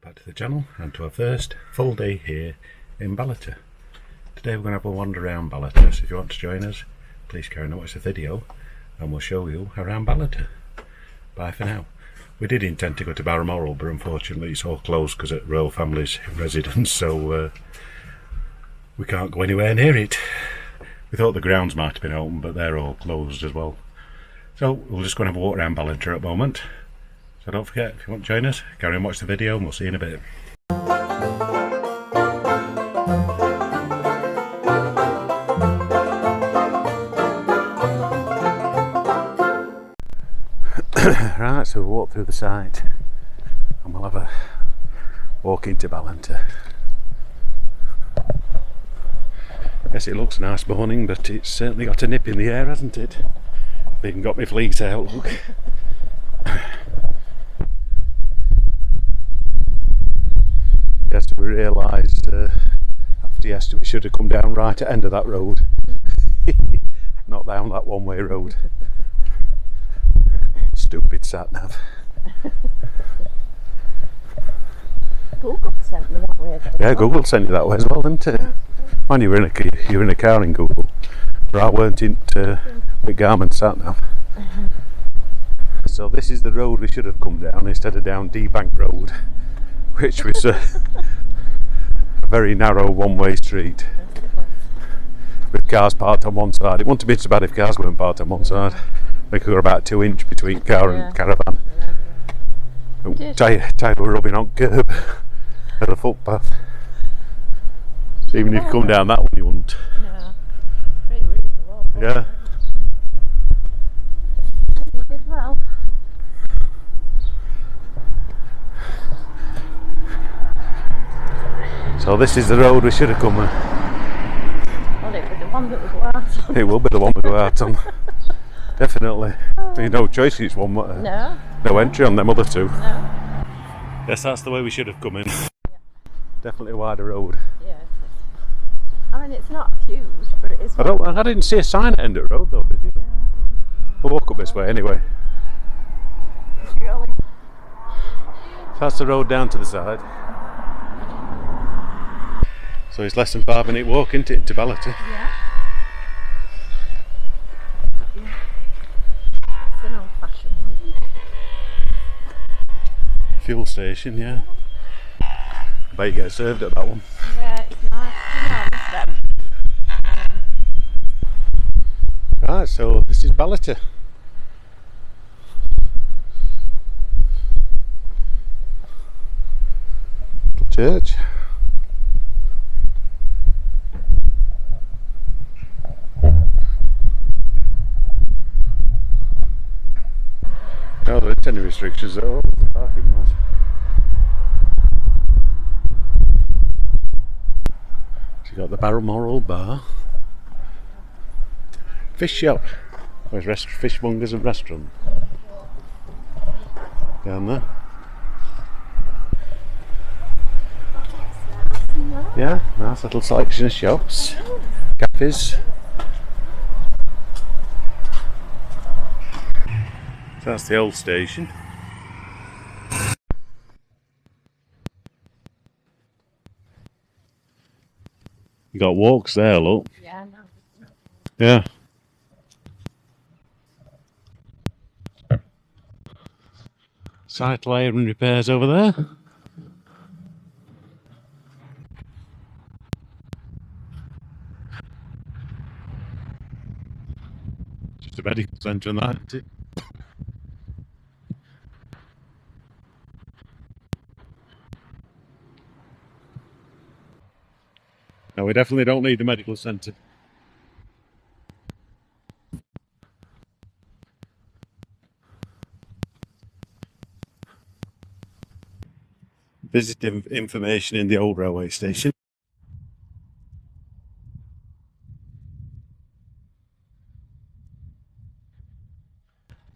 Back to the channel and to our first full day here in Ballater. Today we're going to have a wander around Ballater, so if you want to join us, please carry on and watch the video and we'll show you around Ballater. Bye for now. We did intend to go to Balmoral, but unfortunately it's all closed because it's royal family's residence, so we can't go anywhere near it. We thought the grounds might have been open, but they're all closed as well. So we're just going to have a walk around Ballater at the moment. So don't forget, if you want to join us, carry on watch the video and we'll see you in a bit. Right, so we'll walk through the site and we'll have a walk into Ballater. Yes, it looks a nice morning, but it's certainly got a nip in the air, hasn't it? I've even got my fleece out, look. Yes, we realised after yesterday we should have come down right at the end of that road. Not down that one-way road. Stupid sat-nav. Google sent me that way. Yeah, Google sent you that way as well, didn't it? Man, you were in a car in Google. Right, weren't it with Garmin sat-nav. So this is the road we should have come down instead of down D-Bank Road, which was a very narrow one-way street with cars parked on one side. It wouldn't have been so bad if cars weren't parked on one side. We could go about 2 inch between car and caravan. Tyre were rubbing on curb at the footpath. So even if you come down that one, you wouldn't. No. Pretty rude to walk. Yeah. You did well. So this is the road we should have come on. Well, it was the one that we go out on. It will be the one we go out on. Definitely. There's no choice, it's one. No entry on them other two. No. Yes, that's the way we should have come in. Yeah. Definitely a wider road. Yeah, it is. I mean, it's not huge, but it is. I didn't see a sign at end of the road though, did you? Yeah. We'll walk up this way anyway. Strolling. So that's the road down to the side. So it's less than 5 minute walk into Ballater. Yeah. It's an old-fashioned one. Fuel station, yeah. I bet you get served at that one. Yeah, it's nice. Right, so this is Ballater. Little church. No, there aren't any restrictions at all with the parking lot. So you've got the Balmoral bar. Fish shop. There's fishmongers and restaurant. Down there. Yeah, nice little selection of shops. Cafes. So that's the old station. You got walks there, look. Yeah, no. Yeah. Site layer and repairs over there. Just a medical centre and that, isn't it? No, we definitely don't need the medical centre. Visiting information in the old railway station.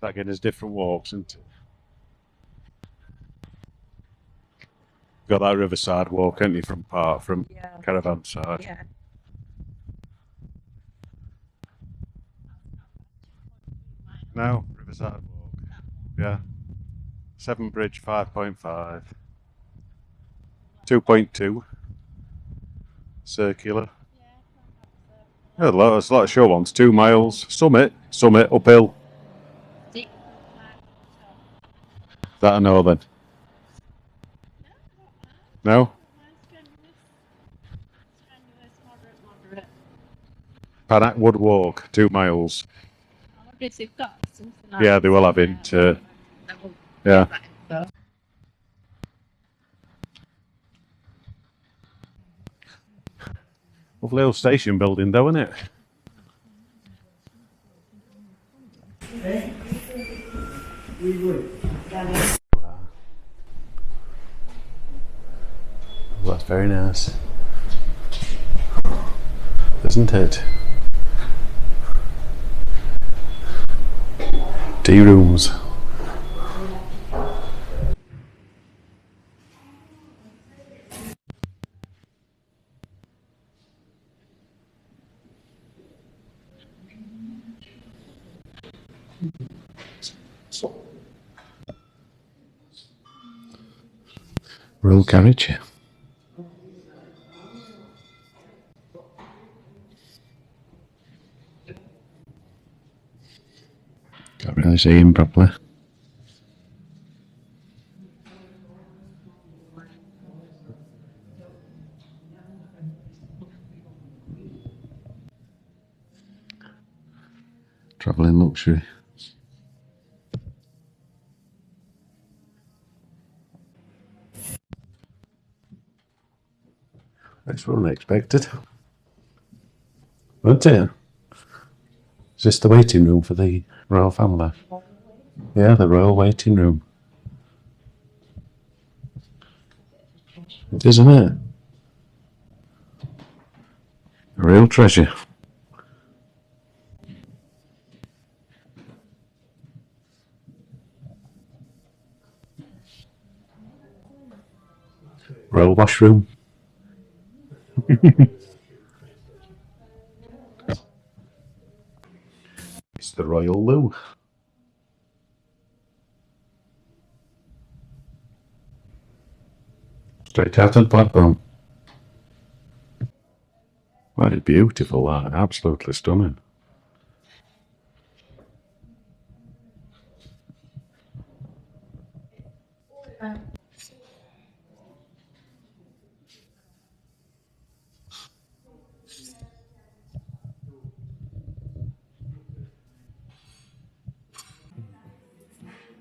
That again is different walks, isn't it? Got that riverside walk, haven't you, from Caravan side? Yeah. No, Riverside Walk. Yeah. 7 Bridge 5.5. 2.2 circular. Yeah, there's a lot of show ones. 2 miles. Summit uphill. That I know then. No? Panac Wood Walk, 2 miles. Yeah, they will have it. Yeah. Lovely old station building though, isn't it? Well, that's very nice, isn't it? Tea rooms. Royal carriage. Can't really see him properly. Travelling luxury. That's unexpected. Wasn't it? Is this the waiting room for the royal family? Yeah, the royal waiting room. It is, isn't it? A real treasure. Royal washroom. It's the royal loo. Straight out of the platform. Well, it's beautiful, that. Absolutely stunning.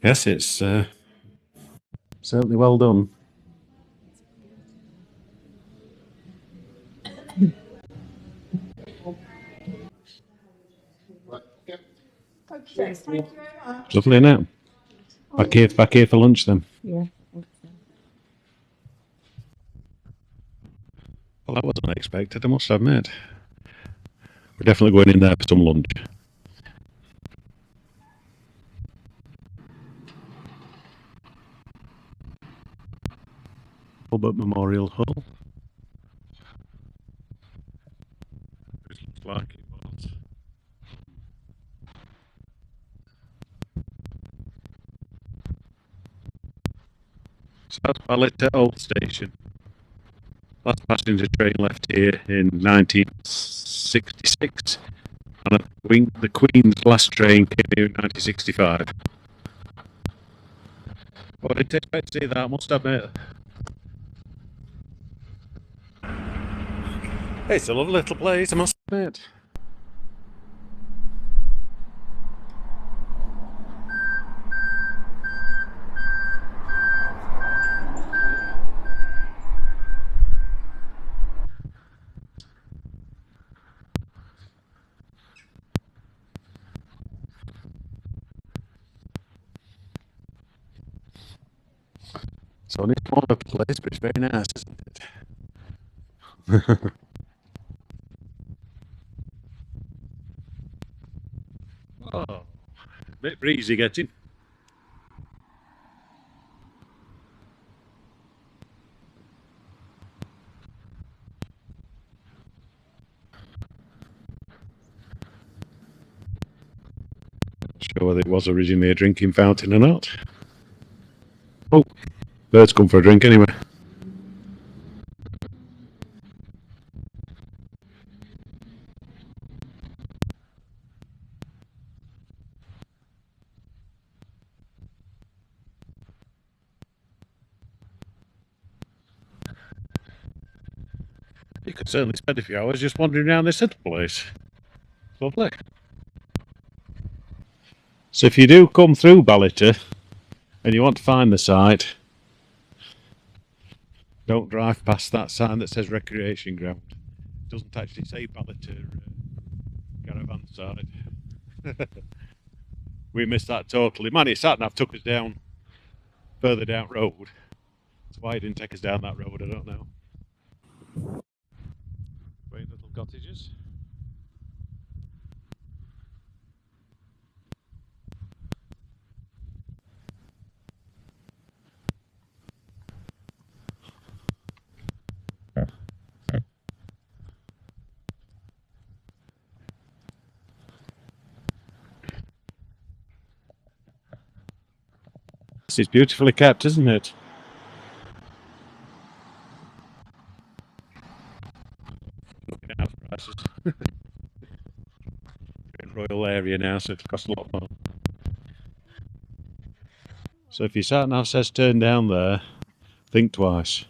Yes, it's certainly well done. Lovely, isn't it? Back here for lunch then. Yeah. Well, that was unexpected, I must admit. We're definitely going in there for some lunch. Albert Memorial Hall. It looks like it was. So that's Ballater Old Station. Last passenger train left here in 1966, and the Queen's last train came here in 1965. Well, I didn't expect to see that, I must admit. It's a lovely little place, I must admit. It's only a small little place, but it's very nice, isn't it? Oh, a bit breezy getting. Not sure whether it was originally a drinking fountain or not. Oh, birds come for a drink anyway. You could certainly spend a few hours just wandering around this little place. It's lovely. So if you do come through Ballater and you want to find the site, don't drive past that sign that says recreation ground. It doesn't actually say Ballater Caravan side. We missed that totally. Man, it's sat nav took us down further down road. That's why it didn't take us down that road, I don't know. Quaint little cottages. It's beautifully kept, isn't it? Looking out for prices. In Royal area now, so it costs a lot more. So if your sat nav says turn down there, think twice.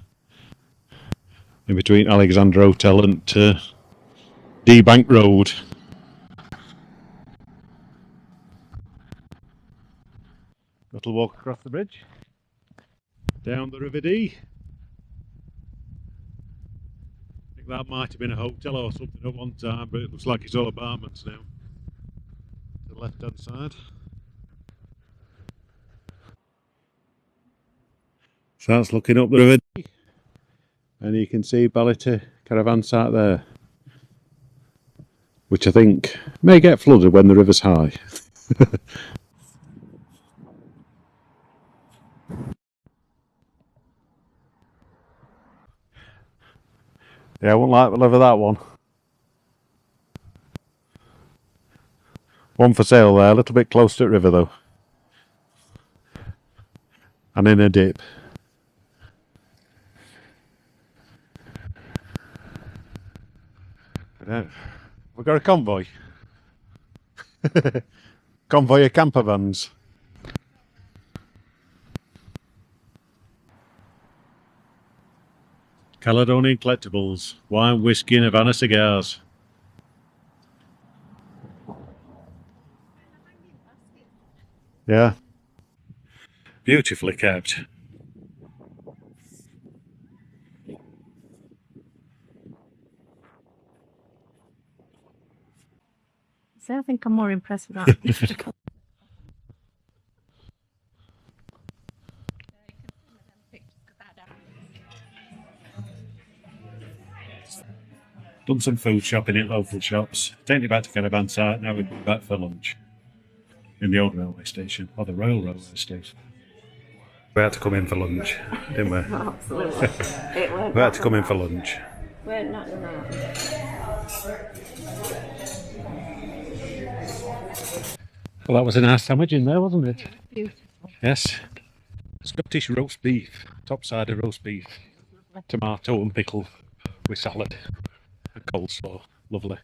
In between Alexandra Hotel and D Bank Road. Little walk across the bridge, down the River Dee. I think that might have been a hotel or something at one time, but it looks like it's all apartments now. To the left hand side. So that's looking up the River Dee, and you can see Ballater Caravan site there, which I think may get flooded when the river's high. Yeah, I wouldn't like to live with that one. One for sale there, a little bit close to the river though. And in a dip. We've got a convoy. Convoy of camper vans. Caledonian Collectibles, wine, whiskey and Havana cigars. Yeah. Beautifully kept. So I think I'm more impressed with that. Done some food shopping at local shops. Taking it back to Caravan site, now we're going back for lunch. In the old railway station, or the Royal Railway Station. We had to come in for lunch, didn't we? Absolutely. We had to come in for lunch. We're not in that. Well, that was a nice sandwich in there, wasn't it? Beautiful. Yes. Scottish roast beef, top side of roast beef, tomato and pickle with salad and coleslaw. Lovely.